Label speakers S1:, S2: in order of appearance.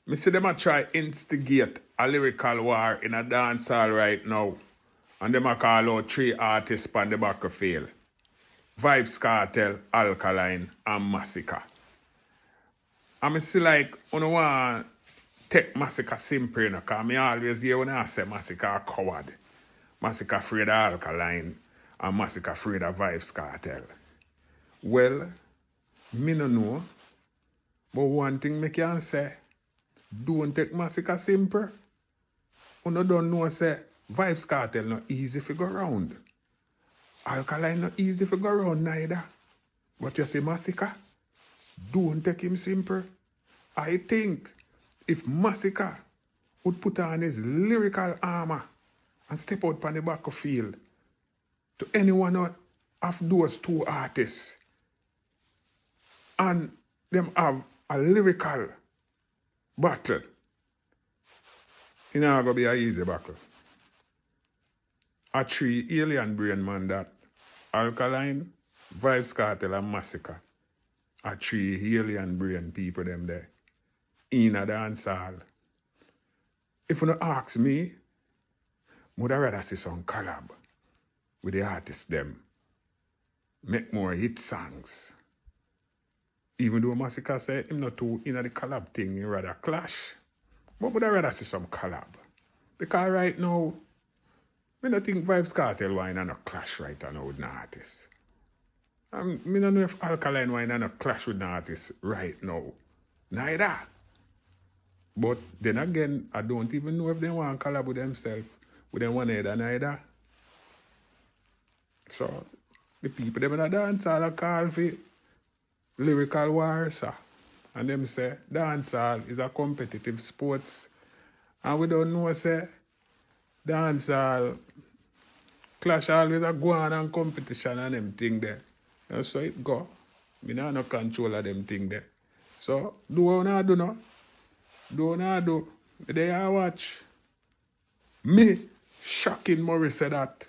S1: Me see them a try instigate a lyrical war in a dancehall right now. And them a call out 3 artists on the battlefield. Vybz Kartel, Alkaline, and Masicka. And me see like, you know, want take Masicka simple, you know, because me always hear when I say Masicka a coward. Masicka afraid of Alkaline, and Masicka afraid of Vybz Kartel. Well, me no know, but one thing me can say, don't take Masicka simple. You don't know, say, Vybz Kartel not easy to go round. Alkaline not easy to go round neither. But you see Masicka, don't take him simple. I think if Masicka would put on his lyrical armor and step out on the battlefield to any one of those 2 artists, and them have a lyrical battle, it's not going to be an easy battle. A 3 alien brain man that Alkaline, Vybz Kartel, and Masicka. A 3 alien brain people them there. In a dancehall. If you don't ask me, would I rather see some collab with the artists them. Make more hit songs. Even though Masicka said him not too in the collab thing, he rather clash. But would I rather see some collab? Because right now, I don't think Vybz Kartel wine and a clash right now with an artist. I don't know if Alkaline wine and a clash with an artist right now. Neither. But then again, I don't even know if they want to collab with themselves, with them one either neither. So, the people them in the dancehall are called for lyrical wars. And them say, dancehall is a competitive sports. And we don't know, say, dancehall clash always a go on and competition and them thing there. That's how it go. Me not no control of them thing there. So, do what you do now. Do what you do. They watch. Me, shocking Murray said that.